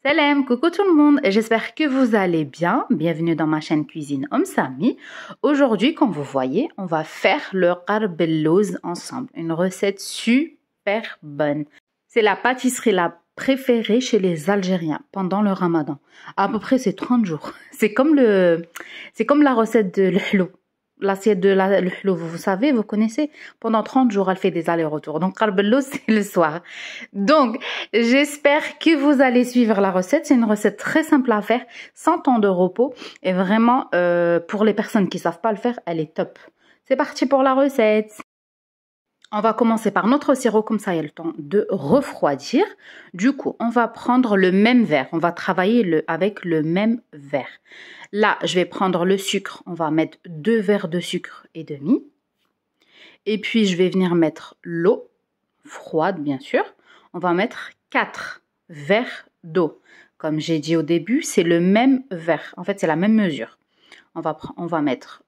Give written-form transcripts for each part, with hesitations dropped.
Salam, coucou tout le monde, j'espère que vous allez bien. Bienvenue dans ma chaîne Cuisine Sami. Aujourd'hui, comme vous voyez, on va faire le qarbellouz ensemble. Une recette super bonne. C'est la pâtisserie la préférée chez les Algériens pendant le Ramadan. À peu près, c'est 30 jours. C'est comme la recette de l'hlou. L'assiette de l'hlou, vous savez, vous connaissez, pendant 30 jours, elle fait des allers-retours. Donc, qarbellouz, c'est le soir. Donc, j'espère que vous allez suivre la recette. C'est une recette très simple à faire, sans temps de repos. Et vraiment, pour les personnes qui ne savent pas le faire, elle est top. C'est parti pour la recette. On va commencer par notre sirop, comme ça il y a le temps de refroidir. Du coup, on va prendre le même verre. On va travailler avec le même verre. Là, je vais prendre le sucre. On va mettre 2 verres de sucre et demi. Et puis, je vais venir mettre l'eau, froide bien sûr. On va mettre 4 verres d'eau. Comme j'ai dit au début, c'est le même verre. En fait, c'est la même mesure. On va mettre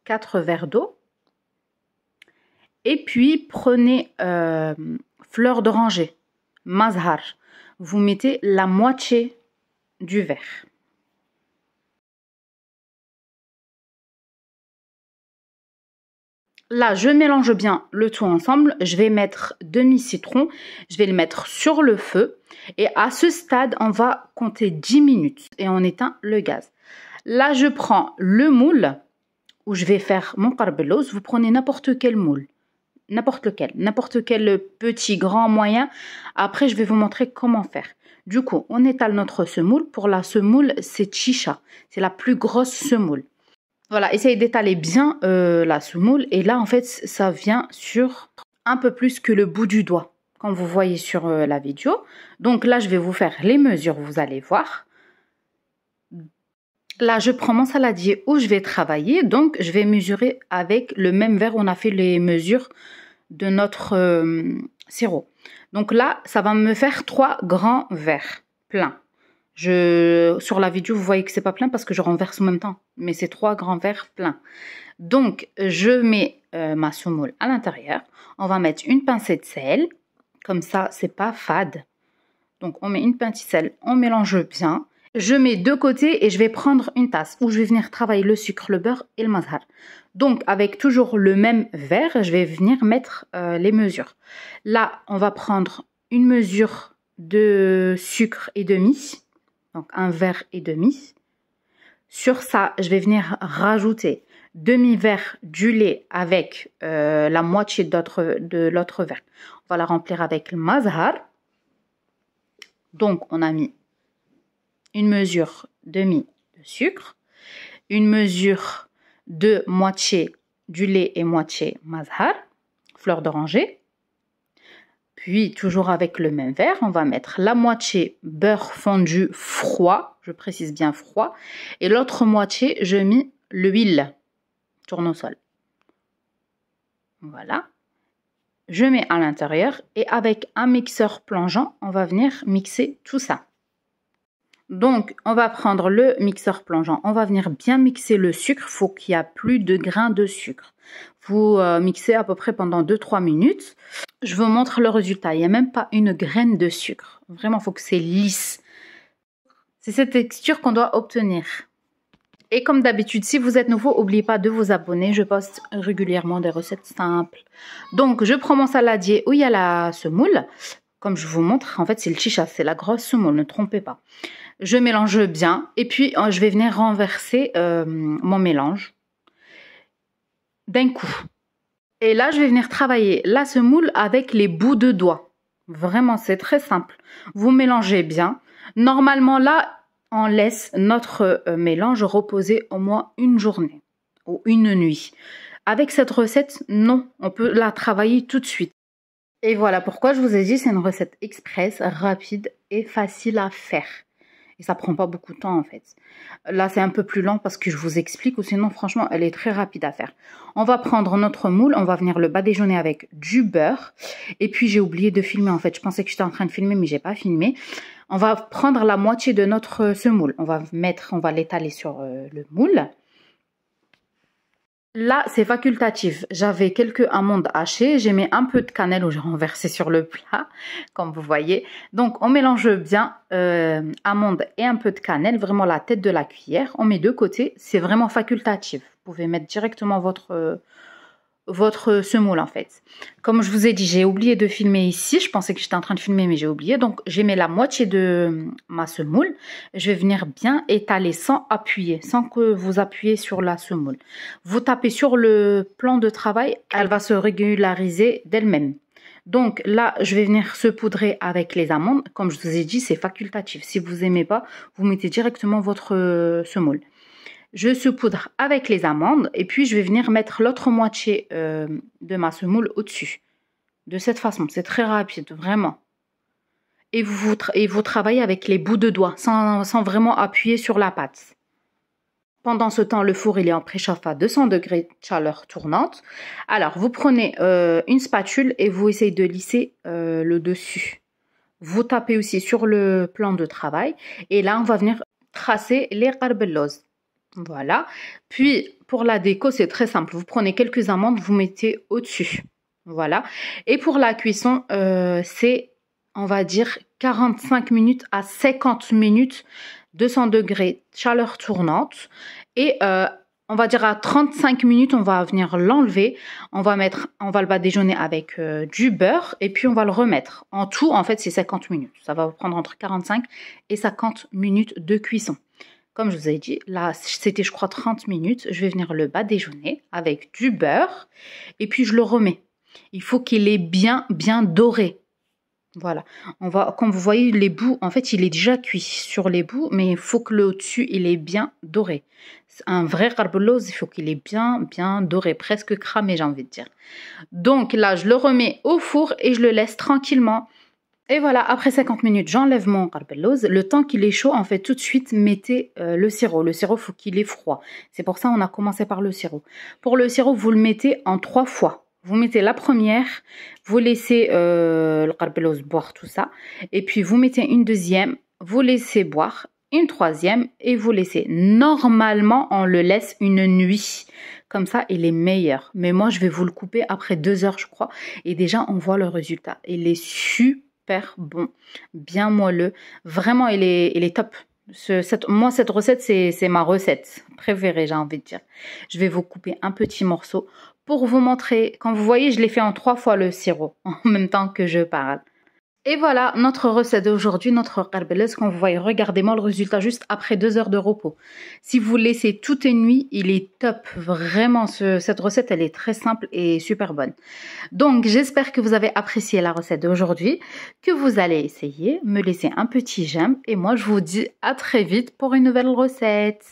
4 verres d'eau. Et puis, prenez fleur d'oranger, mazhar. Vous mettez la moitié du verre. Là, je mélange bien le tout ensemble. Je vais mettre demi-citron. Je vais le mettre sur le feu. Et à ce stade, on va compter 10 minutes et on éteint le gaz. Là, je prends le moule où je vais faire mon qarbellouz. Vous prenez n'importe quel moule. N'importe quel petit, grand, moyen. Après, je vais vous montrer comment faire. Du coup, on étale notre semoule. Pour la semoule, c'est chicha. C'est la plus grosse semoule. Voilà, essayez d'étaler bien la semoule. Et là, en fait, ça vient sur un peu plus que le bout du doigt, comme vous voyez sur la vidéo. Donc là, je vais vous faire les mesures, vous allez voir. Là, je prends mon saladier où je vais travailler. Donc, je vais mesurer avec le même verre où on a fait les mesures de notre sirop. Donc là, ça va me faire 3 grands verres pleins. Sur la vidéo, vous voyez que c'est pas plein parce que je renverse en même temps. Mais c'est 3 grands verres pleins. Donc, je mets ma semoule à l'intérieur. On va mettre une pincée de sel. Comme ça, c'est pas fade. Donc, on met une pincée de sel. On mélange bien. Je mets de côté et je vais prendre une tasse où je vais venir travailler le sucre, le beurre et le mazhar. Donc, avec toujours le même verre, je vais venir mettre les mesures. Là, on va prendre une mesure de sucre et demi. Donc, un verre et demi. Sur ça, je vais venir rajouter demi-verre du lait avec la moitié de l'autre verre. On va la remplir avec le mazhar. Donc, on a mis une mesure demi de sucre, une mesure de moitié du lait et moitié mazhar, fleur d'oranger. Puis, toujours avec le même verre, on va mettre la moitié beurre fondu froid, je précise bien froid, et l'autre moitié, je mets l'huile tournesol. Voilà. Je mets à l'intérieur et avec un mixeur plongeant, on va venir mixer tout ça. Donc, on va prendre le mixeur plongeant. On va venir bien mixer le sucre. Il faut qu'il y ait plus de grains de sucre. Vous mixez à peu près pendant 2-3 minutes. Je vous montre le résultat. Il n'y a même pas une graine de sucre. Vraiment, il faut que c'est lisse. C'est cette texture qu'on doit obtenir. Et comme d'habitude, si vous êtes nouveau, n'oubliez pas de vous abonner. Je poste régulièrement des recettes simples. Donc, je prends mon saladier où il y a la semoule. Comme je vous montre, en fait, c'est le chicha. C'est la grosse semoule, ne trompez pas. Je mélange bien et puis je vais venir renverser mon mélange d'un coup. Et là, je vais venir travailler la semoule avec les bouts de doigts. Vraiment, c'est très simple. Vous mélangez bien. Normalement, là, on laisse notre mélange reposer au moins une journée ou une nuit. Avec cette recette, non, on peut la travailler tout de suite. Et voilà pourquoi je vous ai dit, c'est une recette express, rapide et facile à faire. Et ça prend pas beaucoup de temps en fait. Là, c'est un peu plus lent parce que je vous explique ou sinon, franchement, elle est très rapide à faire. On va prendre notre moule, on va venir le badigeonner avec du beurre. Et puis, j'ai oublié de filmer en fait. Je pensais que j'étais en train de filmer, mais j'ai pas filmé. On va prendre la moitié de notre semoule. On va l'étaler sur le moule. Là, c'est facultatif. J'avais quelques amandes hachées. J'ai mis un peu de cannelle ou j'ai renversé sur le plat, comme vous voyez. Donc, on mélange bien amandes et un peu de cannelle, vraiment la tête de la cuillère. On met de côté. C'est vraiment facultatif. Vous pouvez mettre directement votre semoule en fait. Comme je vous ai dit, j'ai oublié de filmer ici. Je pensais que j'étais en train de filmer, mais j'ai oublié. Donc, j'ai mis la moitié de ma semoule. Je vais venir bien étaler sans appuyer, sans que vous appuyez sur la semoule. Vous tapez sur le plan de travail, elle va se régulariser d'elle-même. Donc là, je vais venir saupoudrer avec les amandes. Comme je vous ai dit, c'est facultatif. Si vous n'aimez pas, vous mettez directement votre semoule. Je saupoudre avec les amandes et puis je vais venir mettre l'autre moitié de ma semoule au-dessus. De cette façon, c'est très rapide, vraiment. Et vous travaillez avec les bouts de doigts, sans vraiment appuyer sur la pâte. Pendant ce temps, le four il est en préchauffe à 200 degrés de chaleur tournante. Alors, vous prenez une spatule et vous essayez de lisser le dessus. Vous tapez aussi sur le plan de travail. Et là, on va venir tracer les qarbelloz. Voilà. Puis, pour la déco, c'est très simple. Vous prenez quelques amandes, vous mettez au-dessus. Voilà. Et pour la cuisson, c'est, on va dire, 45 minutes à 50 minutes, 200 degrés, chaleur tournante. Et on va dire à 35 minutes, on va venir l'enlever. On va le badigeonner avec du beurre et puis on va le remettre. En tout, en fait, c'est 50 minutes. Ça va vous prendre entre 45 et 50 minutes de cuisson. Comme je vous ai dit, là, c'était, je crois, 30 minutes. Je vais venir le badigeonner avec du beurre. Et puis, je le remets. Il faut qu'il est bien doré. Voilà. Comme vous voyez, les bouts, en fait, il est déjà cuit sur les bouts. Mais il faut que le au-dessus, il est bien doré. Un vrai qarbelloz, il faut qu'il est bien doré. Presque cramé, j'ai envie de dire. Donc, là, je le remets au four et je le laisse tranquillement. Et voilà, après 50 minutes, j'enlève mon qarbelloz. Le temps qu'il est chaud, en fait, tout de suite, mettez le sirop. Le sirop, il faut qu'il est froid. C'est pour ça qu'on a commencé par le sirop. Pour le sirop, vous le mettez en 3 fois. Vous mettez la première, vous laissez le qarbelloz boire tout ça. Et puis, vous mettez une deuxième, vous laissez boire. Une troisième et vous laissez. Normalement, on le laisse une nuit. Comme ça, il est meilleur. Mais moi, je vais vous le couper après 2 heures, je crois. Et déjà, on voit le résultat. Il est super bon, bien moelleux. Vraiment, il est top. Moi, cette recette, c'est ma recette préférée, j'ai envie de dire. Je vais vous couper un petit morceau pour vous montrer. Quand vous voyez, je l'ai fait en 3 fois le sirop, en même temps que je parle. Et voilà notre recette d'aujourd'hui, notre qarbelloz. Quand vous voyez, regardez-moi le résultat juste après 2 heures de repos. Si vous laissez toute une nuit, il est top. Vraiment, cette recette, elle est très simple et super bonne. Donc, j'espère que vous avez apprécié la recette d'aujourd'hui, que vous allez essayer, me laisser un petit j'aime. Et moi, je vous dis à très vite pour une nouvelle recette.